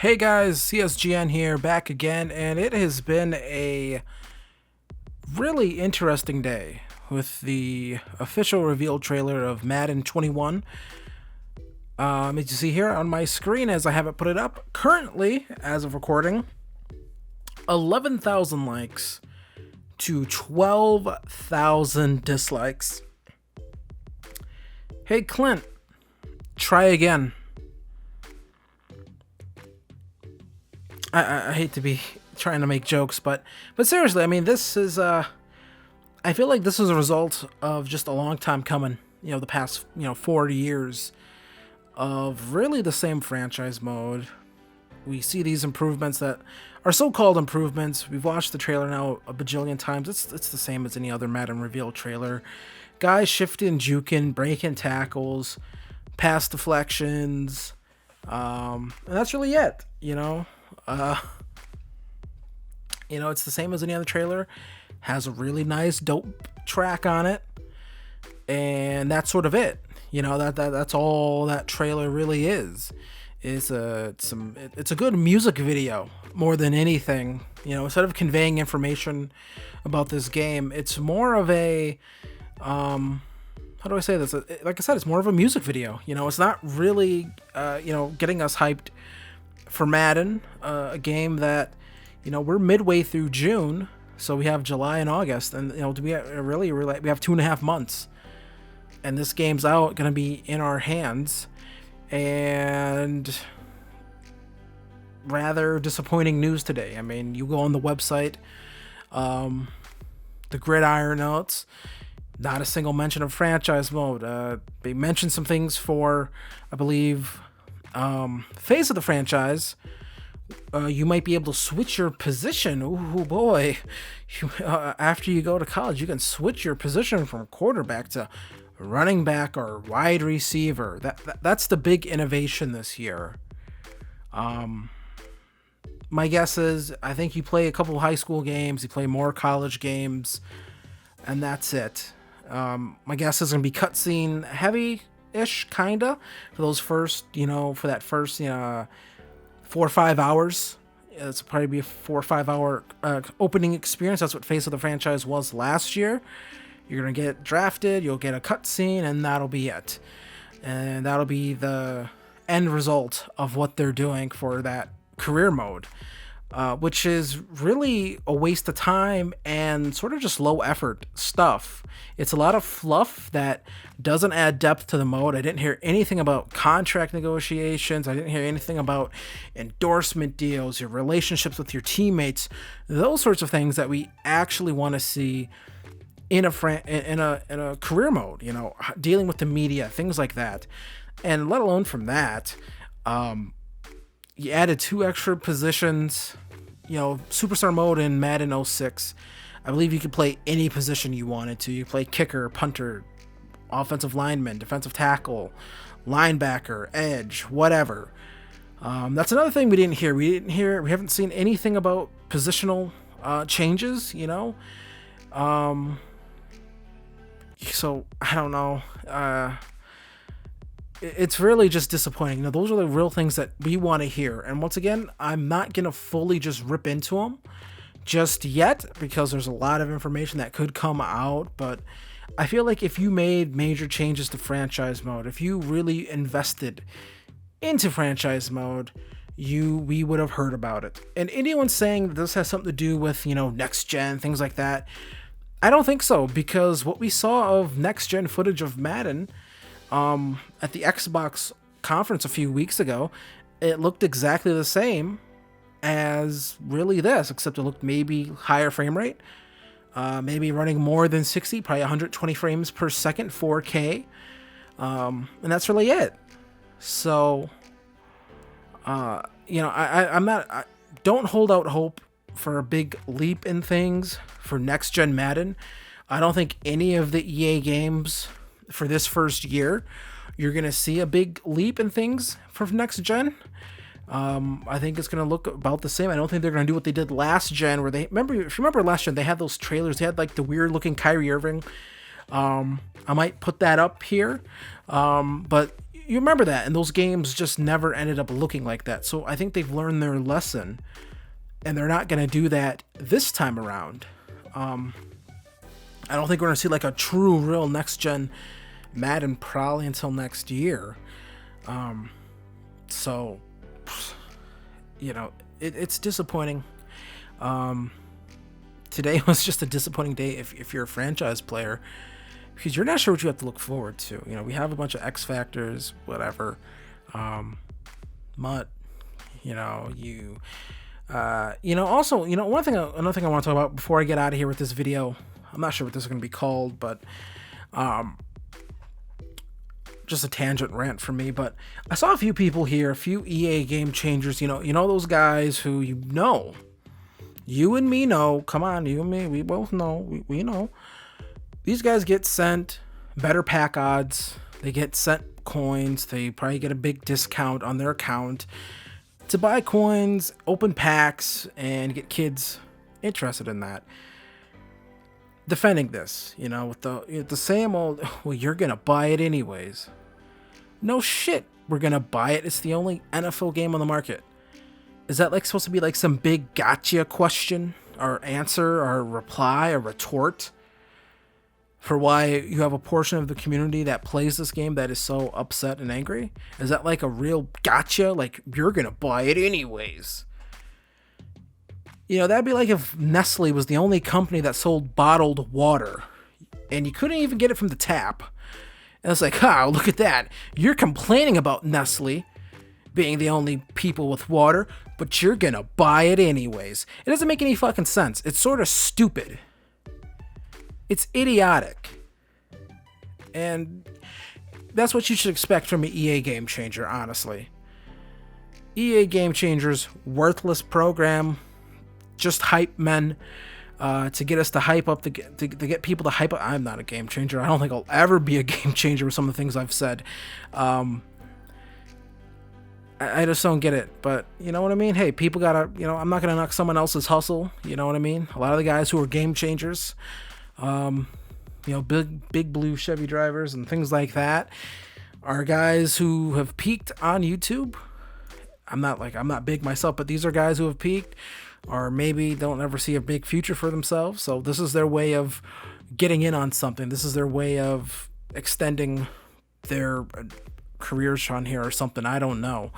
Hey guys, CSGN here, back again, and it has been a really interesting day with the official reveal trailer of Madden 21. As you see here on my screen as I have it put it up, currently, as of recording, 11,000 likes to 12,000 dislikes. Hey Clint, try again. I hate to be trying to make jokes, but seriously, I mean, this is I feel like this is a result of just a long time coming. You know, the past 40 years of really the same franchise mode. We see these improvements that are so-called improvements. We've watched the trailer now a bajillion times. It's the same as any other Madden reveal trailer. Guys shifting, juking, breaking tackles, pass deflections, and that's really it. It's the same as any other trailer. Has a really nice, dope track on it, and that's sort of it. That's all that trailer really is. It's a good music video more than anything. Instead of conveying information about this game, it's more of a how do I say this? Like I said, it's more of a music video. It's not really getting us hyped for Madden, a game that we're midway through June, so we have July and August, and we have 2.5 months, and this game's out, gonna be in our hands, and rather disappointing news today. I mean, you go on the website, the Gridiron notes, not a single mention of franchise mode. They mentioned some things for, I believe, phase of the franchise. You might be able to switch your position. Ooh boy! After you go to college, you can switch your position from quarterback to running back or wide receiver. That's the big innovation this year. My guess is I think you play a couple high school games, you play more college games, and that's it. My guess is gonna be cutscene heavy-ish, kinda, for those first, for that first, 4 or 5 hours. It's probably be a 4 or 5 hour opening experience. That's what Face of the Franchise was last year. You're gonna get drafted, you'll get a cutscene, and that'll be it. And that'll be the end result of what they're doing for that career mode. Which is really a waste of time and sort of just low effort stuff. It's a lot of fluff that doesn't add depth to the mode. I didn't hear anything about contract negotiations. I didn't hear anything about endorsement deals, your relationships with your teammates, those sorts of things that we actually want to see in a career mode. Dealing with the media, things like that, and let alone from that. You added 2 extra positions, Superstar mode in Madden 06. I believe you could play any position you wanted to. You play kicker, punter, offensive lineman, defensive tackle, linebacker, edge, whatever. That's another thing we didn't hear. We haven't seen anything about positional changes, So, I don't know. It's really just disappointing. Those are the real things that we want to hear. And once again, I'm not going to fully just rip into them just yet because there's a lot of information that could come out. But I feel like if you made major changes to franchise mode, if you really invested into franchise mode, we would have heard about it. And anyone saying that this has something to do with, next gen, things like that, I don't think so, because what we saw of next gen footage of Madden at the Xbox conference a few weeks ago, it looked exactly the same as really this, except it looked maybe higher frame rate, maybe running more than 60, probably 120 frames per second, 4K, and that's really it. So, don't hold out hope for a big leap in things for next gen Madden. I don't think any of the EA games for this first year you're gonna see a big leap in things for next gen. I think it's gonna look about the same. I don't think they're gonna do what they did last gen, where if you remember last gen, they had those trailers. They had like the weird looking Kyrie Irving. I might put that up here, but you remember that, and those games just never ended up looking like that. So I think they've learned their lesson, and they're not going to do that this time around. I don't think we're going to see like a true, real next-gen Madden probably until next year. So, you know, it's disappointing. Today was just a disappointing day if you're a franchise player, because you're not sure what you have to look forward to. You know, we have a bunch of X factors, whatever. Mutt, you know, also, another thing I want to talk about before I get out of here with this video. I'm not sure what this is going to be called, but just a tangent rant for me. But I saw a few people here, a few EA game changers. You know those guys who you and me know. Come on, you and me, we both know. We know these guys get sent better pack odds. They get sent coins. They probably get a big discount on their account to buy coins, open packs, and get kids interested in that. Defending this, with the same old, well, you're gonna buy it anyways. No shit, we're gonna buy it. It's the only NFL game on the market. Is that like supposed to be like some big gotcha question or answer or reply or retort for why you have a portion of the community that plays this game that is so upset and angry? Is that like a real gotcha? Like, you're gonna buy it anyways. That'd be like if Nestle was the only company that sold bottled water and you couldn't even get it from the tap. And it's like, look at that. You're complaining about Nestle being the only people with water, but you're gonna buy it anyways. It doesn't make any fucking sense. It's sort of stupid. It's idiotic. And that's what you should expect from an EA Game Changer, honestly. EA Game Changer's worthless program. Just hype men to get us to hype up, to get people to hype up. I'm not a game changer. I don't think I'll ever be a game changer with some of the things I've said. I just don't get it. But you know what I mean? Hey, people gotta, I'm not gonna knock someone else's hustle. You know what I mean? A lot of the guys who are game changers, big blue Chevy drivers and things like that, are guys who have peaked on YouTube. I'm not big myself, but these are guys who have peaked, or maybe don't ever see a big future for themselves. So this is their way of getting in on something. This is their way of extending their careers on here or something. I don't know.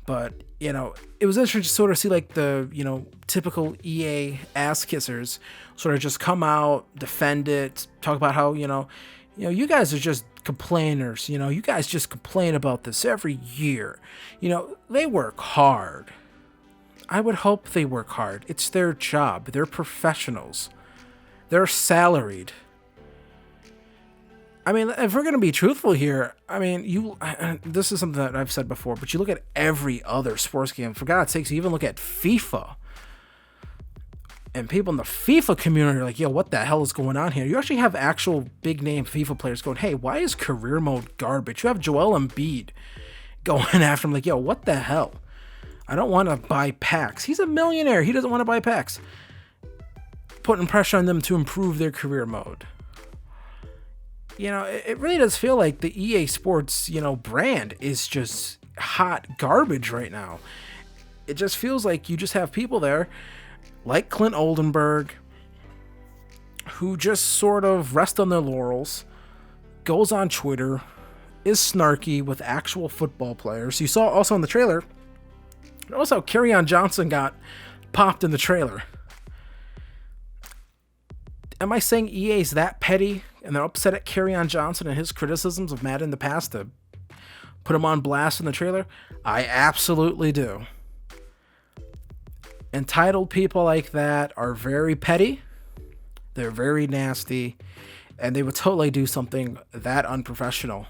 But, it was interesting to sort of see like the, typical EA ass kissers sort of just come out, defend it, talk about how, you guys are just complainers. You guys just complain about this every year. They work hard. I would hope they work hard. It's their job. They're professionals. They're salaried. I mean, if we're going to be truthful here, this is something that I've said before, but you look at every other sports game, for God's sakes, you even look at FIFA. And people in the FIFA community are like, yo, what the hell is going on here? You actually have actual big name FIFA players going, hey, why is career mode garbage? You have Joel Embiid going after him like, yo, what the hell? I don't want to buy packs. He's a millionaire. He doesn't want to buy packs. Putting pressure on them to improve their career mode. It really does feel like the EA Sports, brand is just hot garbage right now. It just feels like you just have people there like Clint Oldenburg who just sort of rest on their laurels, goes on Twitter, is snarky with actual football players. You saw also in the trailer, notice how Kerryon Johnson got popped in the trailer. Am I saying EA's that petty and they're upset at Kerryon Johnson and his criticisms of Madden in the past to put him on blast in the trailer? I absolutely do. Entitled people like that are very petty. They're very nasty. And they would totally do something that unprofessional.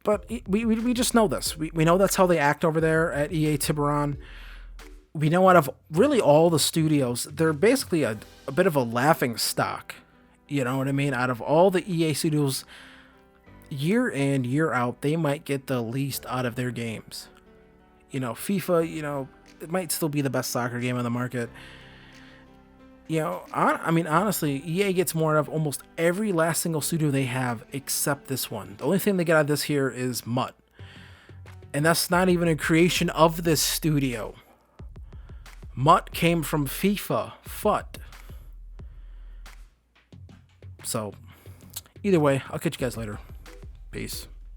But we just know this. We know that's how they act over there at EA Tiburon. We know out of really all the studios, they're basically a bit of a laughing stock. You know what I mean? Out of all the EA studios, year in, year out, they might get the least out of their games. FIFA, it might still be the best soccer game on the market. I mean, honestly, EA gets more out of almost every last single studio they have except this one. The only thing they get out of this here is Mutt. And that's not even a creation of this studio. Mutt came from FIFA, FUT. So, either way, I'll catch you guys later. Peace.